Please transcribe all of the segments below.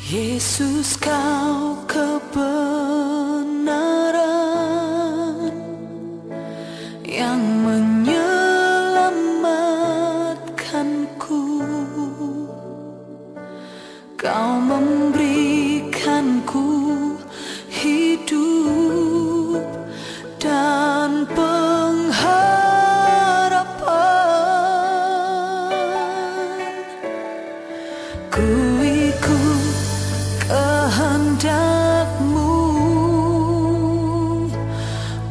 Yesus, kau kebenaran yang menyelamatkanku. Kau memberikanku hidup dan pengharapan. Ku ikut kehendak-Mu,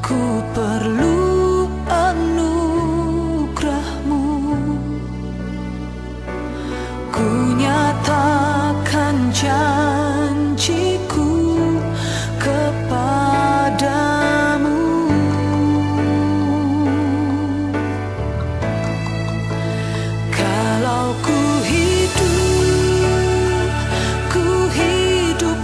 ku perlu anugerah-Mu. Ku nyatakan janjiku kepadamu. Kalau ku hidup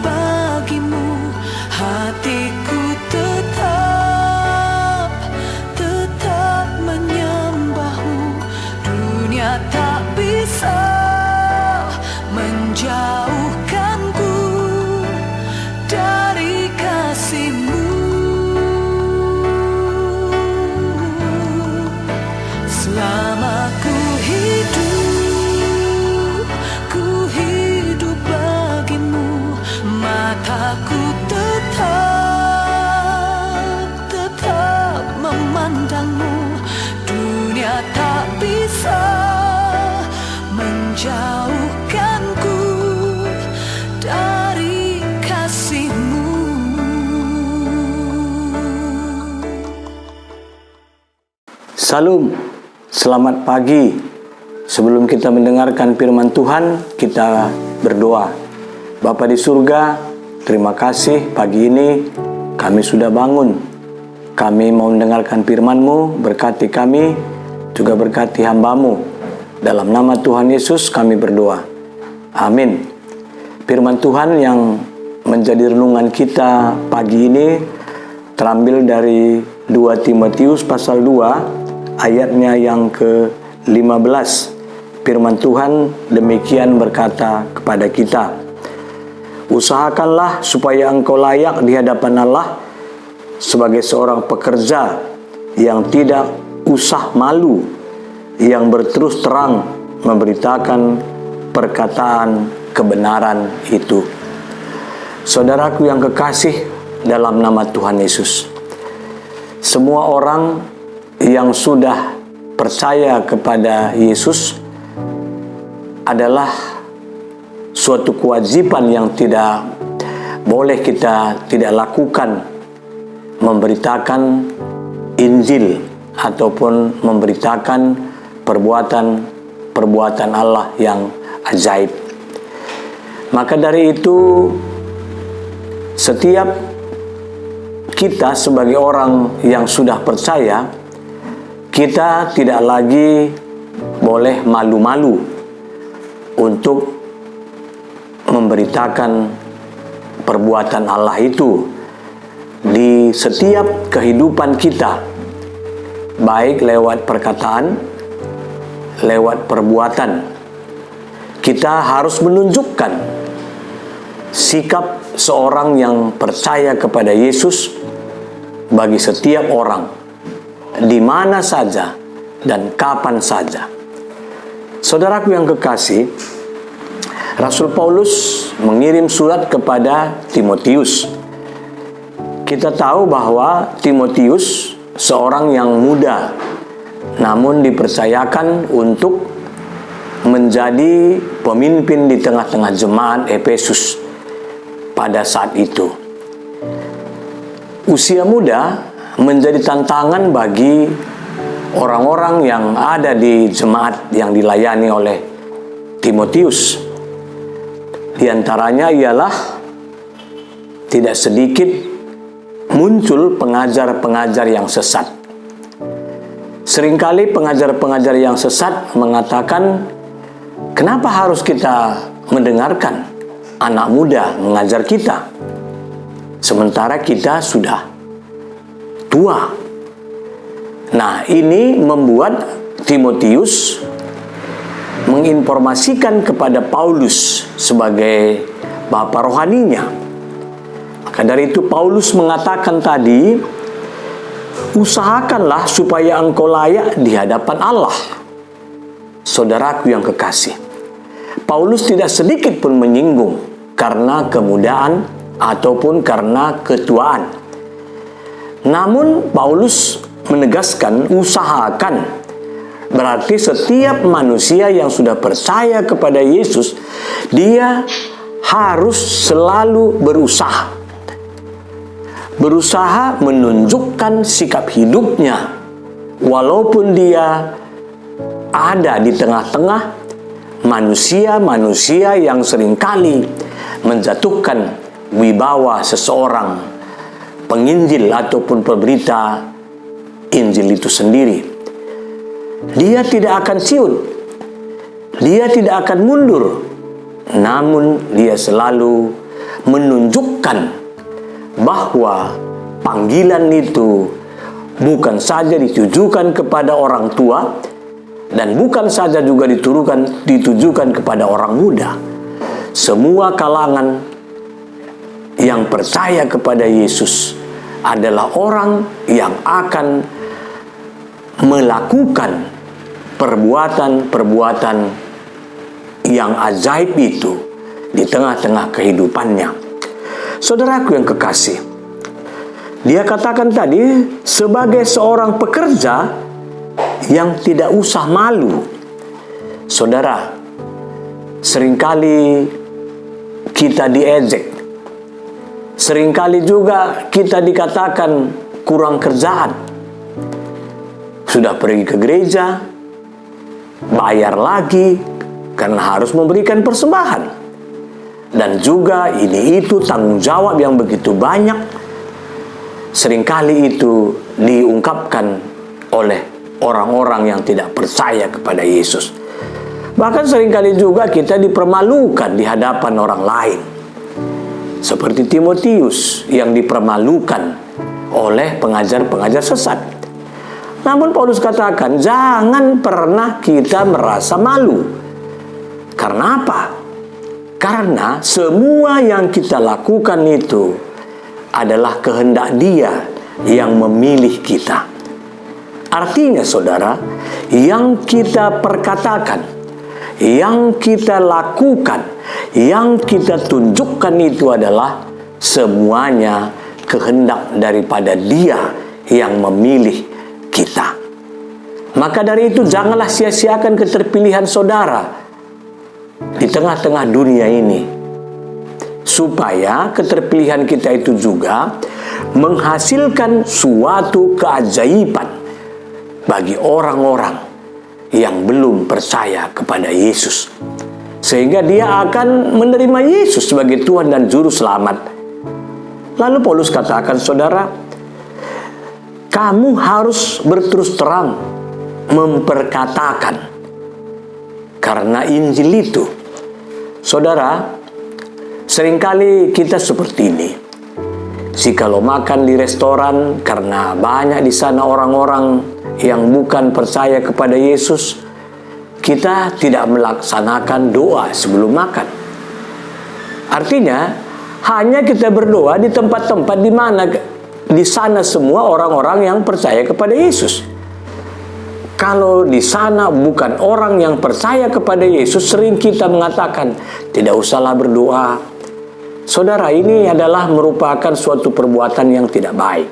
bagimu, hatiku tetap menyembah-Mu. Dunia tak bisa menjauhkanku dari kasih-Mu. Selama ku hidup bagimu, mataku tetap memandang-Mu. Dunia tak bisa menjauhkanku dari kasih-Mu. Salam, selamat pagi. Sebelum kita mendengarkan firman Tuhan, kita berdoa. Bapa di surga, terima kasih pagi ini kami sudah bangun. Kami mau mendengarkan firman-Mu, berkati kami, juga berkati hamba-Mu. Dalam nama Tuhan Yesus kami berdoa. Amin. Firman Tuhan yang menjadi renungan kita pagi ini terambil dari 2 Timotius pasal 2 ayatnya yang ke-15. Firman Tuhan demikian berkata kepada kita, usahakanlah supaya engkau layak di hadapan Allah sebagai seorang pekerja yang tidak usah malu, yang berterus terang memberitakan perkataan kebenaran itu. Saudaraku yang kekasih dalam nama Tuhan Yesus, semua orang yang sudah percaya kepada Yesus adalah suatu kewajiban yang tidak boleh kita tidak lakukan, memberitakan Injil ataupun memberitakan perbuatan Allah yang ajaib. Maka dari itu, setiap kita sebagai orang yang sudah percaya, kita tidak lagi boleh malu-malu untuk memberitakan perbuatan Allah itu di setiap kehidupan kita, baik lewat perkataan, lewat perbuatan. Kita harus menunjukkan sikap seorang yang percaya kepada Yesus bagi setiap orang, di mana saja dan kapan saja. Saudaraku yang kekasih, Rasul Paulus mengirim surat kepada Timotius. Kita tahu bahwa Timotius seorang yang muda, namun dipercayakan untuk menjadi pemimpin di tengah-tengah jemaat Efesus pada saat itu. Usia muda menjadi tantangan bagi orang-orang yang ada di jemaat yang dilayani oleh Timotius. Di antaranya ialah tidak sedikit muncul pengajar-pengajar yang sesat. Seringkali pengajar-pengajar yang sesat mengatakan, kenapa harus kita mendengarkan anak muda mengajar kita, sementara kita sudah tua? Nah, ini membuat Timotius menginformasikan kepada Paulus sebagai bapa rohaninya. Maka dari itu Paulus mengatakan tadi, usahakanlah supaya engkau layak di hadapan Allah. Saudaraku yang kekasih, Paulus tidak sedikit pun menyinggung karena kemudaan ataupun karena ketuaan. Namun Paulus menegaskan usahakan. Berarti setiap manusia yang sudah percaya kepada Yesus, dia harus selalu berusaha menunjukkan sikap hidupnya, walaupun dia ada di tengah-tengah manusia-manusia yang seringkali menjatuhkan wibawa seseorang penginjil ataupun pemberita Injil itu sendiri. Dia tidak akan ciut, dia tidak akan mundur, namun dia selalu menunjukkan bahwa panggilan itu bukan saja ditujukan kepada orang tua dan bukan saja juga ditujukan kepada orang muda. Semua kalangan yang percaya kepada Yesus adalah orang yang akan melakukan perbuatan-perbuatan yang ajaib itu di tengah-tengah kehidupannya. Saudaraku yang kekasih, dia katakan tadi sebagai seorang pekerja yang tidak usah malu. Saudara, seringkali kita diejek, seringkali juga kita dikatakan kurang kerjaan. Sudah pergi ke gereja, bayar lagi karena harus memberikan persembahan. Dan juga ini itu tanggung jawab yang begitu banyak. Seringkali itu diungkapkan oleh orang-orang yang tidak percaya kepada Yesus. Bahkan seringkali juga kita dipermalukan di hadapan orang lain. Seperti Timotius yang dipermalukan oleh pengajar-pengajar sesat. Namun Paulus katakan, jangan pernah kita merasa malu. Karena apa? Karena semua yang kita lakukan itu adalah kehendak Dia yang memilih kita. Artinya saudara, yang kita perkatakan, yang kita lakukan, yang kita tunjukkan itu adalah semuanya kehendak daripada Dia yang memilih kita. Maka dari itu janganlah sia-siakan keterpilihan saudara di tengah-tengah dunia ini, supaya keterpilihan kita itu juga menghasilkan suatu keajaiban bagi orang-orang yang belum percaya kepada Yesus, sehingga dia akan menerima Yesus sebagai Tuhan dan Juru Selamat. Lalu Paulus katakan, saudara, kamu harus berterus terang memperkatakan karena Injil itu. Saudara, seringkali kita seperti ini. Jikalau makan di restoran, karena banyak di sana orang-orang yang bukan percaya kepada Yesus, kita tidak melaksanakan doa sebelum makan. Artinya, hanya kita berdoa di tempat-tempat di mana di sana semua orang-orang yang percaya kepada Yesus. Kalau di sana bukan orang yang percaya kepada Yesus, sering kita mengatakan, tidak usahlah berdoa. Saudara, ini adalah merupakan suatu perbuatan yang tidak baik.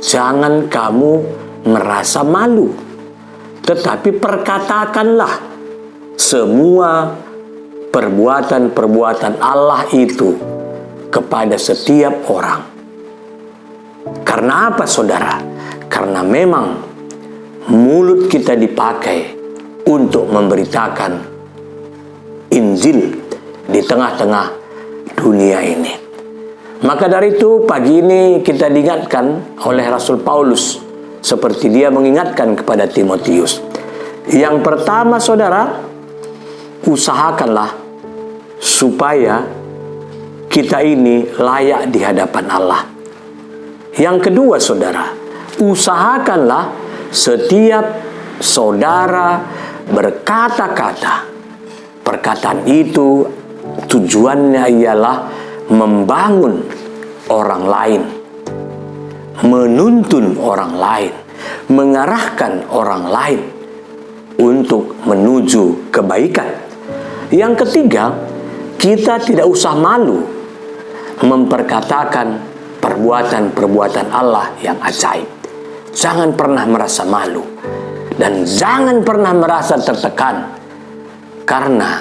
Jangan kamu merasa malu, tetapi perkatakanlah semua perbuatan-perbuatan Allah itu kepada setiap orang. Karena apa, saudara? Karena memang mulut kita dipakai untuk memberitakan Injil di tengah-tengah dunia ini. Maka dari itu pagi ini kita diingatkan oleh Rasul Paulus, seperti dia mengingatkan kepada Timotius. Yang pertama, saudara, usahakanlah supaya kita ini layak di hadapan Allah. Yang kedua, saudara, usahakanlah setiap saudara berkata-kata, perkataan itu tujuannya ialah membangun orang lain, menuntun orang lain, mengarahkan orang lain untuk menuju kebaikan. Yang ketiga, kita tidak usah malu memperkatakan perbuatan-perbuatan Allah yang ajaib. Jangan pernah merasa malu dan jangan pernah merasa tertekan, karena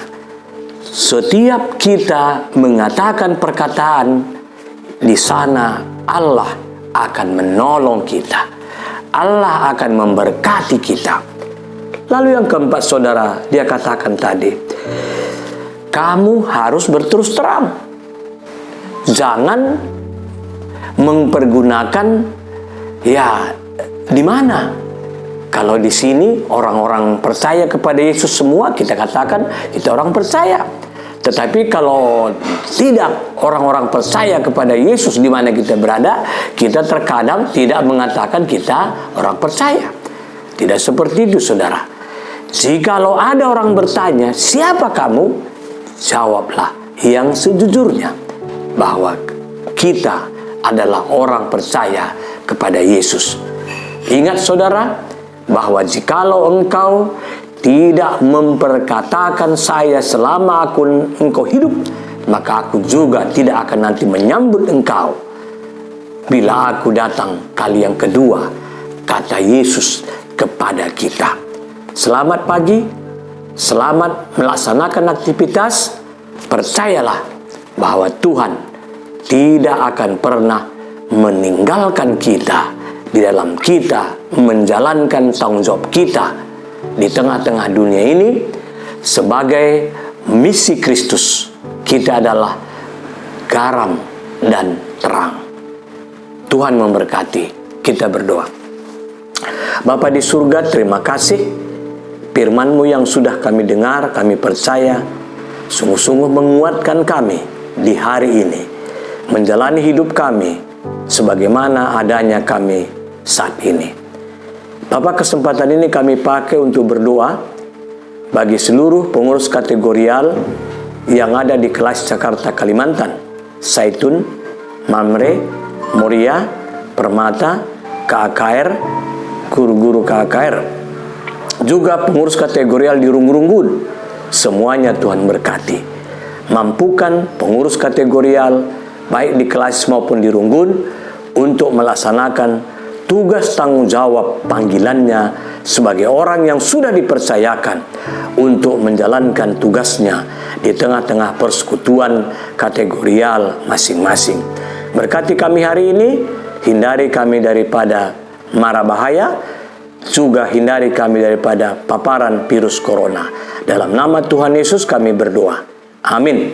setiap kita mengatakan perkataan, di sana Allah akan menolong kita. Allah akan memberkati kita. Lalu yang keempat, saudara, dia katakan tadi, kamu harus berterus terang. Jangan mempergunakan, ya, di mana? Kalau di sini orang-orang percaya kepada Yesus semua, kita katakan kita orang percaya. Tetapi kalau tidak orang-orang percaya kepada Yesus di mana kita berada, kita terkadang tidak mengatakan kita orang percaya. Tidak seperti itu, saudara. Jikalau ada orang bertanya, siapa kamu? Jawablah yang sejujurnya, bahwa kita adalah orang percaya kepada Yesus. Ingat, saudara, bahwa jikalau engkau tidak memperkatakan saya selama engkau hidup, maka aku juga tidak akan nanti menyambut engkau bila aku datang kali yang kedua, kata Yesus kepada kita. Selamat pagi, selamat melaksanakan aktivitas. Percayalah bahwa Tuhan tidak akan pernah meninggalkan kita di dalam kita menjalankan tanggung jawab kita di tengah-tengah dunia ini sebagai misi Kristus. Kita adalah garam dan terang. Tuhan memberkati. Kita berdoa. Bapa di surga, terima kasih firman-Mu yang sudah kami dengar, kami percaya sungguh-sungguh menguatkan kami di hari ini menjalani hidup kami sebagaimana adanya kami saat ini. Bapak, kesempatan ini kami pakai untuk berdoa bagi seluruh pengurus kategorial yang ada di kelas Jakarta Kalimantan, Zaitun, Mamre, Moria, Permata, KKR, guru-guru KKR, juga pengurus kategorial di Runggun. Semuanya Tuhan berkati. Mampukan pengurus kategorial baik di kelas maupun di Runggun untuk melaksanakan tugas tanggung jawab panggilannya sebagai orang yang sudah dipercayakan untuk menjalankan tugasnya di tengah-tengah persekutuan kategorial masing-masing. Berkati kami hari ini, hindari kami daripada mara bahaya, juga hindari kami daripada paparan virus corona. Dalam nama Tuhan Yesus kami berdoa. Amin.